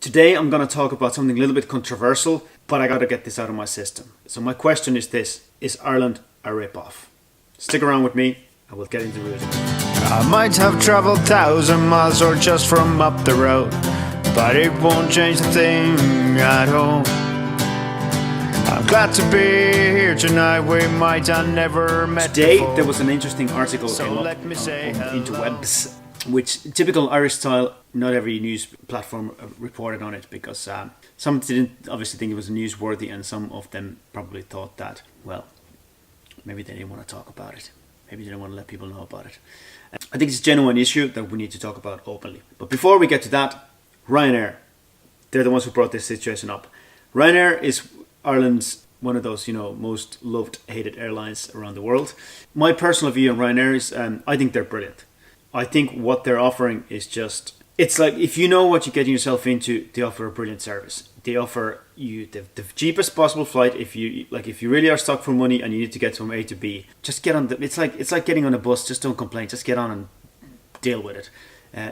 Today I'm going to talk about something a little bit controversial, but I got to get this out of my system. So my question is this: is Ireland a rip-off? Stick around with me and we'll get into it. I might have traveled 1,000 miles or just from up the road, but it won't change a thing at all. I'm glad to be here tonight. We might have never met Today before. there was an interesting article So came up let me say on hello. interwebs, which typical Irish style. Not every news platform reported on it because some didn't obviously think it was newsworthy, and some of them probably thought that, well, maybe they didn't want to talk about it. Maybe they didn't want to let people know about it. I think it's a genuine issue that we need to talk about openly. But before we get to that, Ryanair, they're the ones who brought this situation up. Ryanair is Ireland's one of those, most loved, hated airlines around the world. My personal view on Ryanair is I think they're brilliant. I think what they're offering is just, it's like if you know what you're getting yourself into, they offer a brilliant service. They offer you the cheapest possible flight. If you really are stuck for money and you need to get from A to B, just get on the. It's like getting on a bus. Just don't complain. Just get on and deal with it.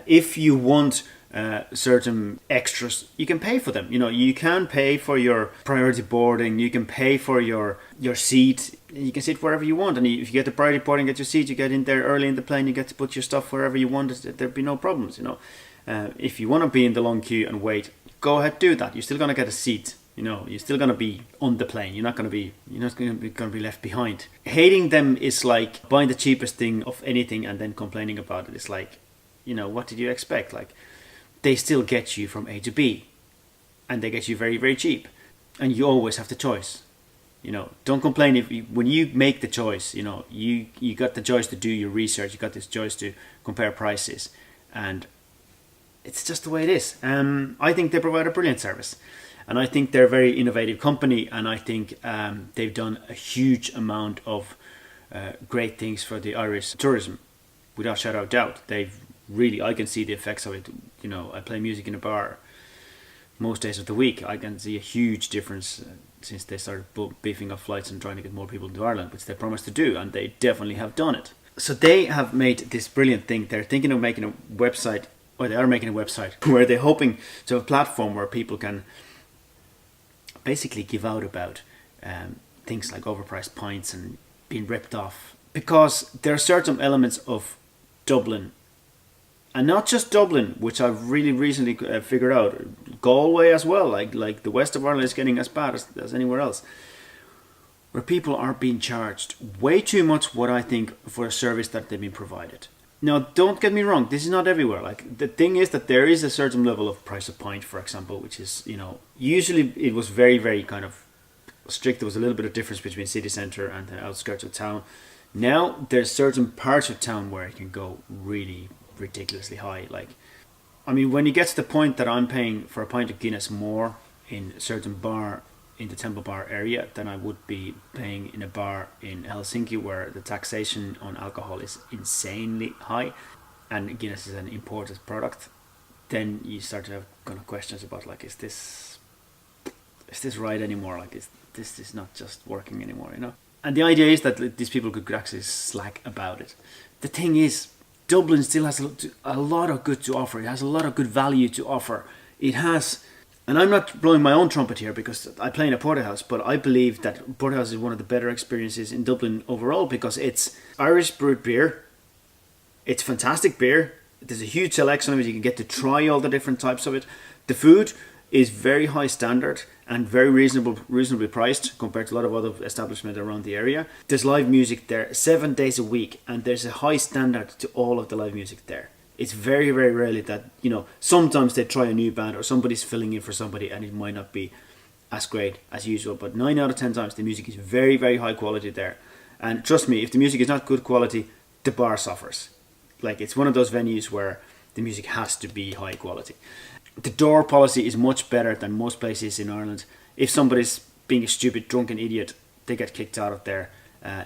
If you want certain extras, you can pay for them. You can pay for your priority boarding. You can pay for your seat. You can sit wherever you want. And if you get the priority boarding, get your seat. You get in there early in the plane. You get to put your stuff wherever you want. There'd be no problems. If you want to be in the long queue and wait, go ahead, do that. You're still going to get a seat. You're still going to be on the plane. You're not going to be left behind. Hating them is like buying the cheapest thing of anything and then complaining about it. It's like, what did you expect? Like, they still get you from A to B, and they get you very, very cheap, and you always have the choice. Don't complain when you make the choice. You got the choice to do your research. You got this choice to compare prices, and it's just the way it is. I think they provide a brilliant service, and I think they're a very innovative company, and I think they've done a huge amount of great things for the Irish tourism, without shadow of doubt. I can see the effects of it. I play music in a bar most days of the week. I can see a huge difference since they started beefing up flights and trying to get more people to Ireland, which they promised to do, and they definitely have done it. So they have made this brilliant thing. They're thinking of making a website, or they are making a website, where they're hoping to have a platform where people can basically give out about things like overpriced pints and being ripped off. Because there are certain elements of Dublin, and not just Dublin, which I've really recently figured out, Galway as well, like the west of Ireland is getting as bad as anywhere else, where people are being charged way too much, what I think, for a service that they've been provided. Now, don't get me wrong, this is not everywhere. Like, the thing is that there is a certain level of price of pint, for example, which is, usually it was very, very kind of strict. There was a little bit of difference between city centre and the outskirts of town. Now, there's certain parts of town where it can go really ridiculously high. When you get to the point that I'm paying for a pint of Guinness more in a certain bar in the Temple Bar area than I would be paying in a bar in Helsinki, where the taxation on alcohol is insanely high and Guinness is an imported product, then you start to have kind of questions about, like, is this right anymore? Like, this is not just working anymore, And the idea is that these people could actually slack about it. The thing is, Dublin still has a lot of good to offer. It has a lot of good value to offer. It has, and I'm not blowing my own trumpet here because I play in a porterhouse, but I believe that porterhouse is one of the better experiences in Dublin overall, because it's Irish brewed beer. It's fantastic beer. There's a huge selection of it. You can get to try all the different types of it. The food is very high standard and very reasonably priced compared to a lot of other establishments around the area. There's live music there 7 days a week, and there's a high standard to all of the live music there. It's very, very rarely that, sometimes they try a new band or somebody's filling in for somebody and it might not be as great as usual, but 9 out of 10 times the music is very, very high quality there. And trust me, if the music is not good quality, the bar suffers. Like, it's one of those venues where the music has to be high quality. The door policy is much better than most places in Ireland. If somebody's being a stupid, drunken idiot, they get kicked out of there.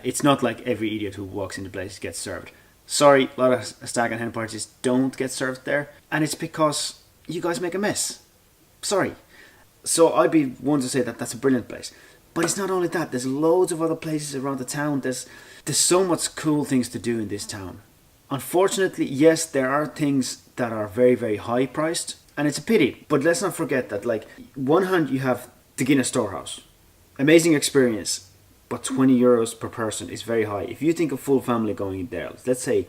It's not like every idiot who walks into the place gets served. Sorry, a lot of stag and hen parties don't get served there, and it's because you guys make a mess. Sorry. So I'd be one to say that that's a brilliant place. But it's not only that. There's loads of other places around the town. There's so much cool things to do in this town. Unfortunately, yes, there are things that are very, very high priced. And it's a pity. But let's not forget that, like, one hand you have the Guinness Storehouse. Amazing experience. But €20 per person is very high. If you think of full family going there, let's say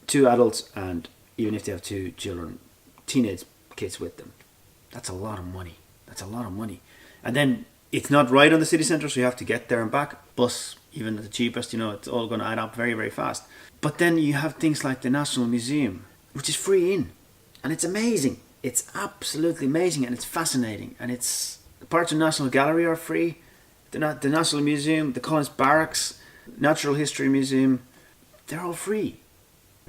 2 adults and even if they have 2 children, teenage kids with them, that's a lot of money. That's a lot of money. And then it's not right on the city centre, so you have to get there and back. Bus, even at the cheapest, it's all going to add up very, very fast. But then you have things like the National Museum, which is free in. And it's amazing. It's absolutely amazing, and it's fascinating. And it's the parts of National Gallery are free. The National Museum, the Collins Barracks, Natural History Museum, they're all free.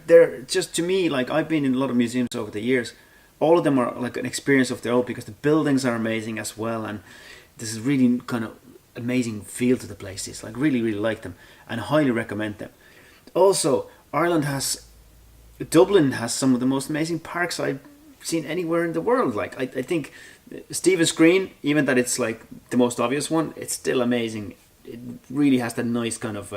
They're just, to me, like, I've been in a lot of museums over the years. All of them are like an experience of their own because the buildings are amazing as well. And this is really kind of amazing feel to the places. Like, really, really like them and highly recommend them. Also, Dublin has some of the most amazing parks I've seen anywhere in the world. Like, I think Stephen's Green, even that it's like the most obvious one, it's still amazing. It really has that nice kind of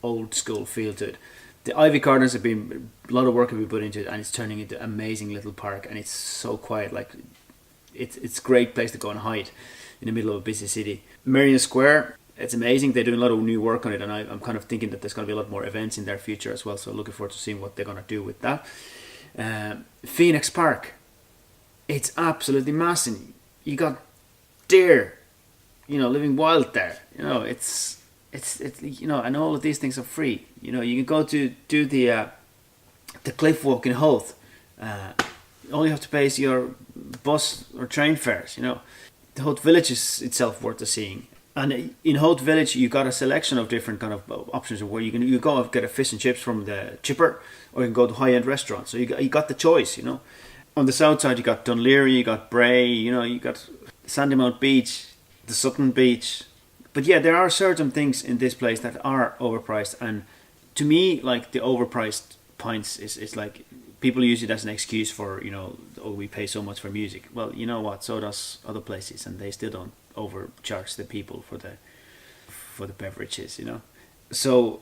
old school feel to it. The Ivy Gardens have been, a lot of work have been put into it, and it's turning into an amazing little park, and it's so quiet. Like, it's a great place to go and hide in the middle of a busy city. Merrion Square, it's amazing. They're doing a lot of new work on it, and I'm kind of thinking that there's going to be a lot more events in their future as well, so looking forward to seeing what they're going to do with that. Phoenix Park, it's absolutely massive. You got deer, living wild there. It's and all of these things are free. You can go to do the cliff walk in Howth. All you have to pay is your bus or train fares. The Howth Village is itself worth seeing. And in Howth Village, you got a selection of different kind of options of where you go get a fish and chips from the chipper, or you can go to high-end restaurants. So you got the choice. On the south side, you got Dunleary, you got Bray, you got Sandymount Beach, the Sutton Beach. But yeah, there are certain things in this place that are overpriced, and to me, like, the overpriced pints is like, people use it as an excuse for, we pay so much for music. Well, you know what? So does other places, and they still don't overcharge the people for the beverages. So,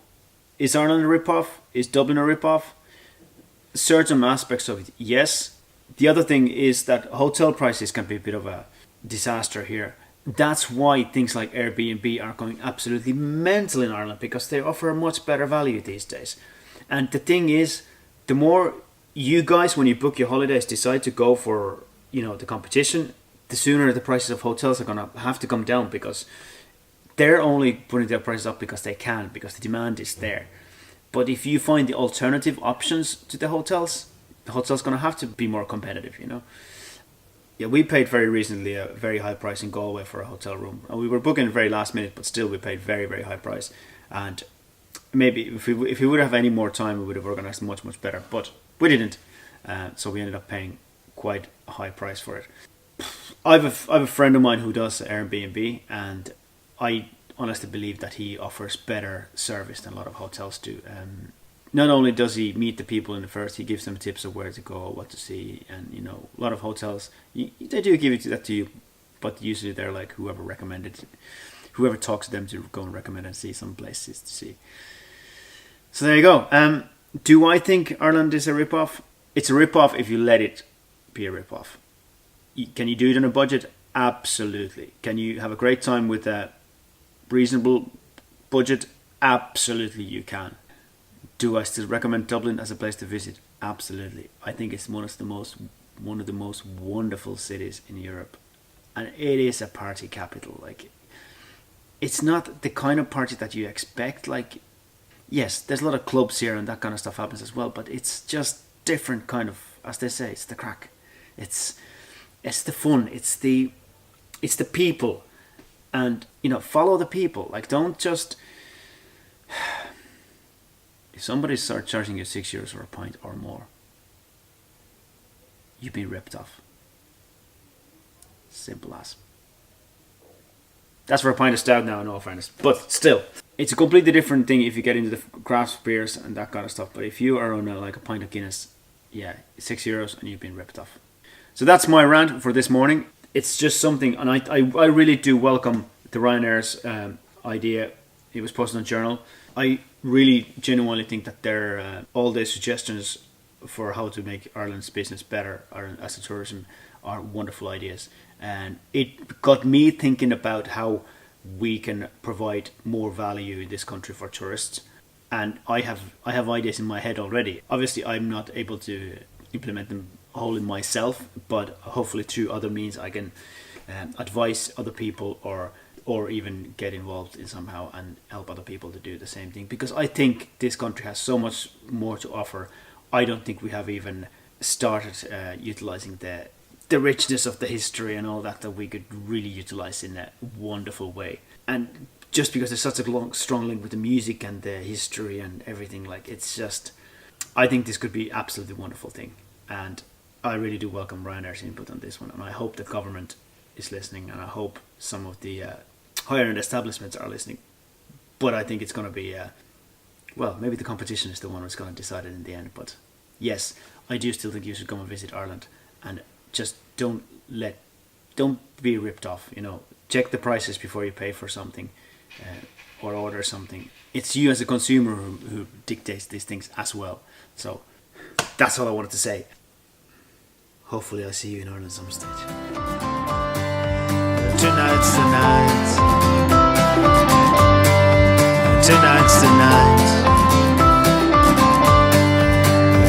is Ireland a rip-off? Is Dublin a rip-off? Certain aspects of it, yes. The other thing is that hotel prices can be a bit of a disaster here. That's why things like Airbnb are going absolutely mental in Ireland, because they offer a much better value these days. And the thing is, the more you guys, when you book your holidays, decide to go for, the competition, the sooner the prices of hotels are going to have to come down, because they're only putting their prices up because they can, because the demand is there. But if you find the alternative options to the hotel's going to have to be more competitive, Yeah, we paid very recently a very high price in Galway for a hotel room. And we were booking it very last minute, but still we paid very, very high price. And maybe if we would have any more time, we would have organised much, much better. But we didn't. So we ended up paying quite a high price for it. I have a friend of mine who does Airbnb, and I honestly believe that he offers better service than a lot of hotels do. Not only does he meet the people in the first, he gives them tips of where to go, what to see, and a lot of hotels, they do give that to you, but usually they're like whoever talks to them to go and recommend and see some places to see. So there you go. Do I think Ireland is a rip-off? It's a rip-off if you let it be a rip-off. Can you do it on a budget? Absolutely. Can you have a great time with a reasonable budget? Absolutely you can. Do I still recommend Dublin as a place to visit? Absolutely. I think it's one of the most wonderful cities in Europe, and it is a party capital. Like, it's not the kind of party that you expect. Like, yes, there's a lot of clubs here and that kind of stuff happens as well, but it's just different kind of, as they say, it's the crack. It's the fun. It's the people, and follow the people. Like, don't just. If somebody starts charging you €6 for a pint or more, you've been ripped off. Simple as. That's for a pint of stout now, in all fairness. But still, it's a completely different thing if you get into the craft beers and that kind of stuff. But if you are on a pint of Guinness, yeah, €6 and you've been ripped off. So that's my rant for this morning. It's just something, and I really do welcome the Ryanair's idea. It was posted on Journal. I really genuinely think that their all their suggestions for how to make Ireland's business better as a tourism are wonderful ideas. And it got me thinking about how we can provide more value in this country for tourists. And I have ideas in my head already. Obviously, I'm not able to implement them wholly myself, but hopefully through other means I can advise other people or even get involved in somehow and help other people to do the same thing. Because I think this country has so much more to offer. I don't think we have even started utilizing the richness of the history and all that we could really utilize in a wonderful way. And just because there's such a strong link with the music and the history and everything, like, it's just, I think this could be absolutely wonderful thing. And I really do welcome Ryanair's input on this one, and I hope the government is listening, and I hope some of the higher end establishments are listening. But I think it's going to be well, maybe the competition is the one that's going to decide it in the end. But yes, I do still think you should come and visit Ireland, and just don't be ripped off. Check the prices before you pay for something or order something. It's you as a consumer who dictates these things as well. So that's all I wanted to say. Hopefully I'll see you in Ireland some stage. Tonight's the night. Tonight's the night.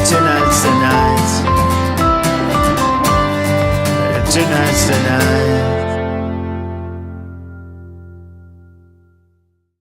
Tonight's the night. Tonight's the night.